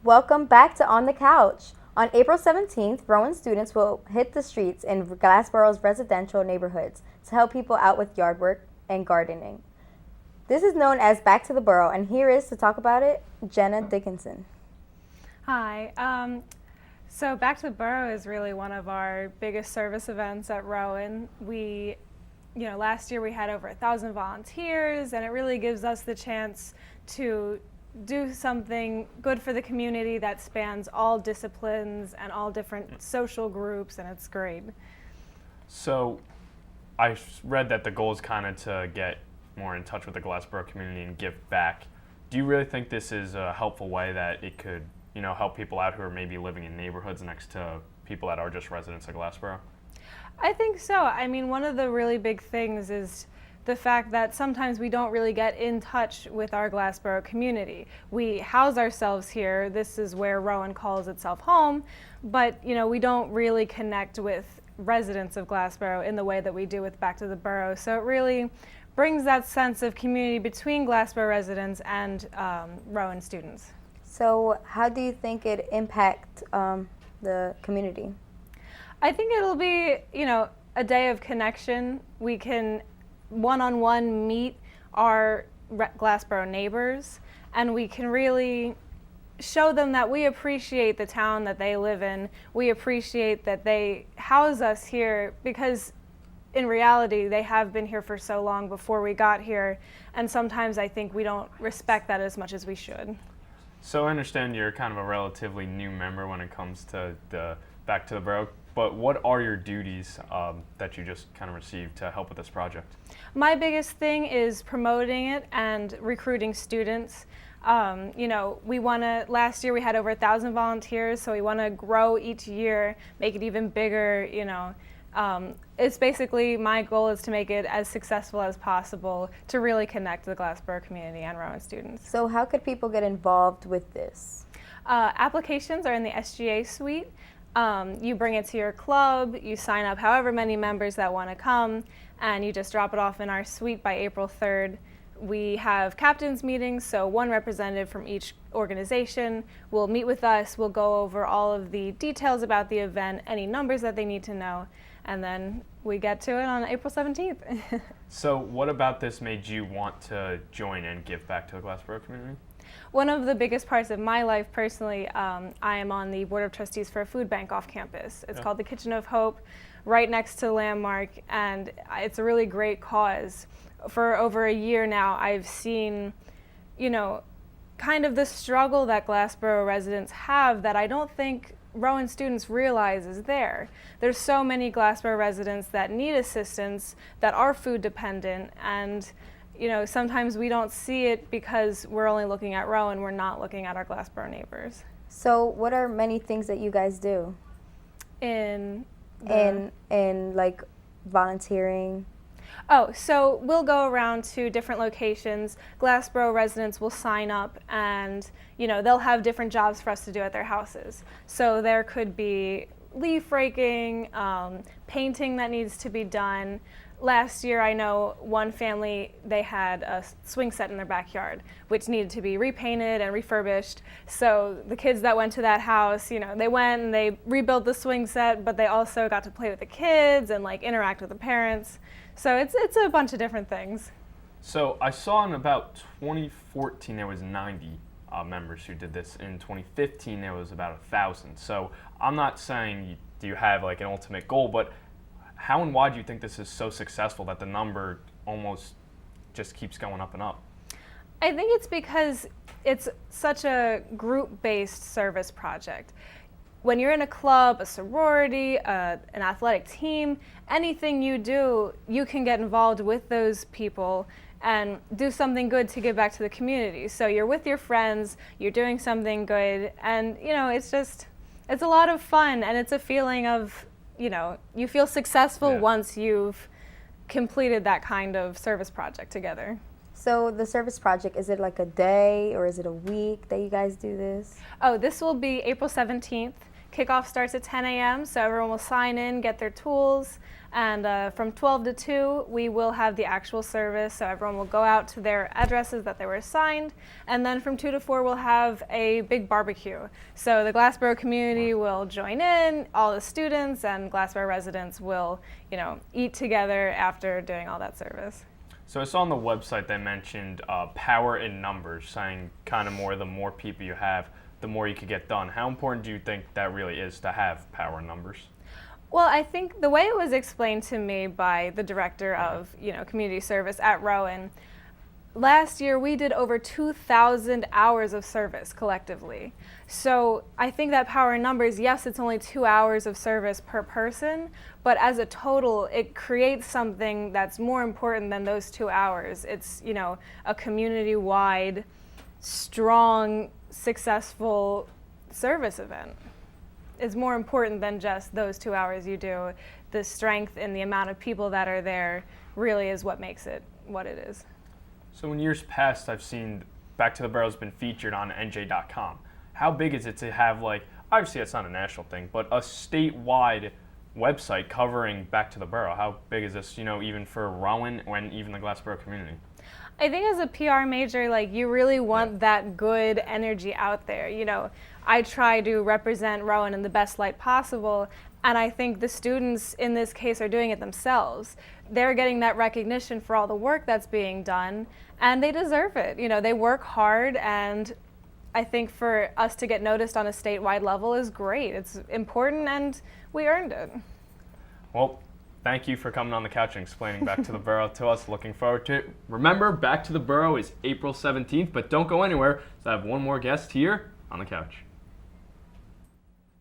Welcome back to On the Couch. On April 17th, Rowan students will hit the streets in Glassboro's residential neighborhoods to help people out with yard work and gardening. This is known as Back to the Boro, and here is to talk about it, Jenna Dickinson. Hi. So Back to the Boro is really one of our biggest service events at Rowan. Last year we had over 1,000 volunteers, and it really gives us the chance to do something good for the community that spans all disciplines and all different social groups, and it's great. So I read that the goal is kind of to get more in touch with the Glassboro community and give back. Do you really think this is a helpful way that it could, help people out who are maybe living in neighborhoods next to people that are just residents of Glassboro? I think so. I mean, one of the really big things is the fact that sometimes we don't really get in touch with our Glassboro community. We house ourselves here. This is where Rowan calls itself home, but we don't really connect with residents of Glassboro in the way that we do with Back to the Boro. So it really brings that sense of community between Glassboro residents and Rowan students. So how do you think it impact the community? I think it'll be, a day of connection. We can one-on-one meet our Glassboro neighbors, and we can really show them that we appreciate the town that they live in. We appreciate that they house us here because in reality they have been here for so long before we got here, and sometimes I think we don't respect that as much as we should. So I understand you're kind of a relatively new member when it comes to the Back to the Borough, but what are your duties that you just kind of received to help with this project? My biggest thing is promoting it and recruiting students. Last year we had over 1,000 volunteers, so we want to grow each year, make it even bigger, It's basically, my goal is to make it as successful as possible to really connect the Glassboro community and Rowan students. So how could people get involved with this? Applications are in the SGA suite. You bring it to your club, you sign up however many members that want to come, and you just drop it off in our suite by April 3rd. We have captains meetings, so one representative from each organization will meet with us. We'll go over all of the details about the event, any numbers that they need to know, and then we get to it on April 17th. So what about this made you want to join and give back to the Glassboro community? One of the biggest parts of my life personally, I am on the Board of Trustees for a food bank off campus. It's called the Kitchen of Hope, right next to Landmark, and it's a really great cause. For over a year now, I've seen, kind of the struggle that Glassboro residents have that I don't think Rowan students realize is there. There's so many Glassboro residents that need assistance, that are food dependent, and sometimes we don't see it because we're only looking at Rowan, we're not looking at our Glassboro neighbors. So what are many things that you guys do? In like volunteering? Oh, so we'll go around to different locations. Glassboro residents will sign up and, they'll have different jobs for us to do at their houses. So there could be leaf raking, painting that needs to be done. Last year, I know one family, they had a swing set in their backyard, which needed to be repainted and refurbished. So the kids that went to that house, they went and they rebuilt the swing set, but they also got to play with the kids and interact with the parents. So it's a bunch of different things. So I saw in about 2014 there was 90 members who did this. In 2015 there was about 1,000. So I'm not saying do you have an ultimate goal, but how and why do you think this is so successful that the number almost just keeps going up and up? I think it's because it's such a group-based service project. When you're in a club, a sorority, an athletic team, anything you do, you can get involved with those people and do something good to give back to the community. So you're with your friends, you're doing something good, and it's a lot of fun, and it's a feeling of, you feel successful once you've completed that kind of service project together. So the service project, is it like a day or is it a week that you guys do this? Oh, this will be April 17th. Kickoff starts at 10 a.m., so everyone will sign in, get their tools, and from 12 to 2, we will have the actual service, so everyone will go out to their addresses that they were assigned, and then from 2 to 4, we'll have a big barbecue. So the Glassboro community will join in, all the students and Glassboro residents will, eat together after doing all that service. So I saw on the website they mentioned power in numbers, saying kind of the more people you have, the more you could get done. How important do you think that really is to have power in numbers? Well, I think the way it was explained to me by the director of, community service at Rowan, last year we did over 2,000 hours of service collectively. So I think that power in numbers, yes, it's only 2 hours of service per person, but as a total, it creates something that's more important than those 2 hours. It's, a community-wide, strong, successful service event. Is more important than just those 2 hours you do. The strength and the amount of people that are there really is what makes it what it is. So in years past, I've seen Back to the Borough has been featured on NJ.com. How big is it to have, obviously it's not a national thing, but a statewide website covering Back to the Borough? How big is this, even for Rowan and even the Glassboro community? I think as a PR major, you really want that good energy out there. I try to represent Rowan in the best light possible, and I think the students in this case are doing it themselves. They're getting that recognition for all the work that's being done, and they deserve it. They work hard, and I think for us to get noticed on a statewide level is great. It's important, and we earned it. Well, thank you for coming on the couch and explaining Back to the Borough to us. Looking forward to it. Remember, Back to the Borough is April 17th, but don't go anywhere, so I have one more guest here on the couch.